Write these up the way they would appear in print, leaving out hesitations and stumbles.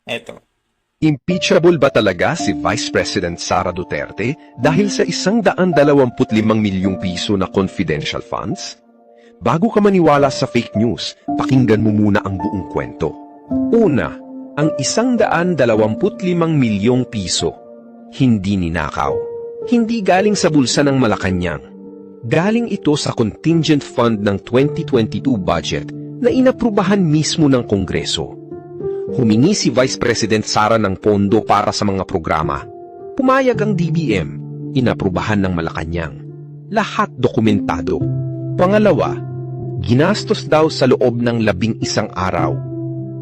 Eto. Impeachable ba talaga si Vice President Sara Duterte dahil sa 125 milyong piso na confidential funds? Bago ka maniwala sa fake news, pakinggan mo muna ang buong kwento. Una, ang 125 milyong piso. Hindi ninakaw. Hindi galing sa bulsa ng Malacanang. Galing ito sa contingent fund ng 2022 budget na inaprubahan mismo ng Kongreso. Humingi si Vice President Sara ng pondo para sa mga programa. Pumayag ang DBM, inaprubahan ng Malacanang. Lahat dokumentado. Pangalawa, ginastos daw sa loob ng 11 araw.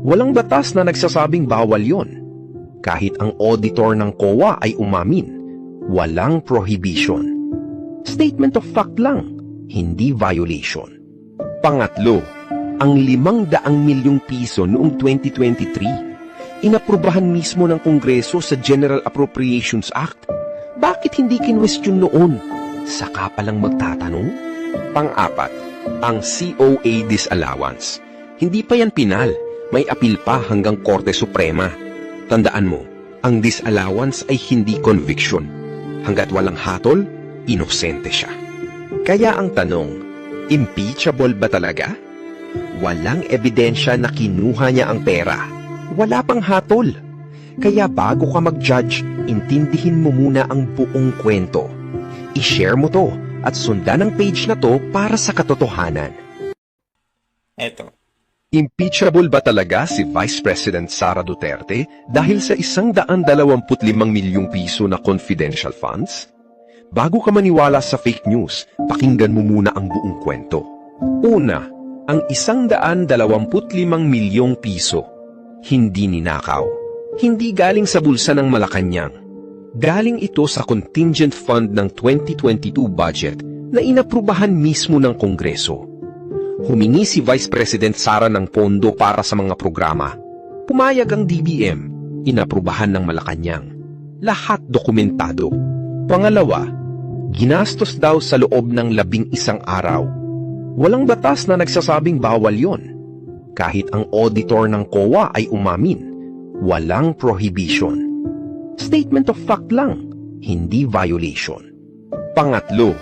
Walang batas na nagsasabing bawal yon. Kahit ang auditor ng COA ay umamin, walang prohibition. Statement of fact lang, hindi violation. Pangatlo, ang 500 milyong piso noong 2023, inaprubahan mismo ng Kongreso sa General Appropriations Act. Bakit hindi kinwestiyon noon? Saka palang magtatanong? Pang-apat, ang COA disallowance. Hindi pa yan pinal, may apil pa hanggang Korte Suprema. Tandaan mo, ang disallowance ay hindi conviction. Hanggat walang hatol, inosente siya. Kaya ang tanong, impeachable ba talaga? Walang ebidensya na kinuha niya ang pera. Wala pang hatol. Kaya bago ka mag-judge, intindihin mo muna ang buong kwento. I-share mo to at sundan ang page na to para sa katotohanan. Eto. Impeachable ba talaga si Vice President Sara Duterte dahil sa 125 milyong piso na confidential funds? Bago ka maniwala sa fake news, pakinggan mo muna ang buong kwento. Una, ang 125 milyong piso. Hindi ninakaw. Hindi galing sa bulsa ng Malacanang. Galing ito sa contingent fund ng 2022 budget na inaprubahan mismo ng Kongreso. Humingi si Vice President Sara ng pondo para sa mga programa. Pumayag ang DBM, inaprubahan ng Malacanang. Lahat dokumentado. Pangalawa, ginastos daw sa loob ng 11 araw. Walang batas na nagsasabing bawal yon. Kahit ang auditor ng COA ay umamin, walang prohibition. Statement of fact lang, hindi violation. Pangatlo,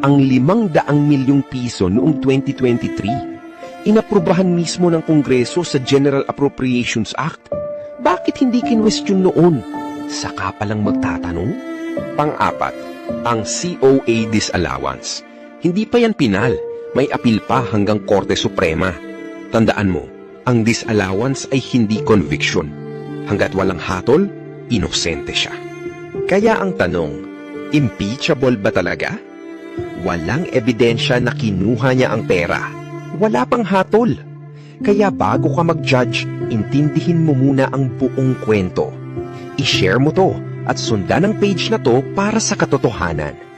ang 500 milyong piso noong 2023, inaprubahan mismo ng Kongreso sa General Appropriations Act. Bakit hindi kinwestiyon noon? Saka palang magtatanong? Pang-apat, ang COA disallowance. Hindi pa yan pinal, may apil pa hanggang Korte Suprema. Tandaan mo, ang disallowance ay hindi conviction. Hanggat walang hatol, inosente siya. Kaya ang tanong, impeachable ba talaga? Walang ebidensya na kinuha niya ang pera. Wala pang hatol. Kaya bago ka mag-judge, intindihin mo muna ang buong kwento. I-share mo to at sundan ang page na to para sa katotohanan.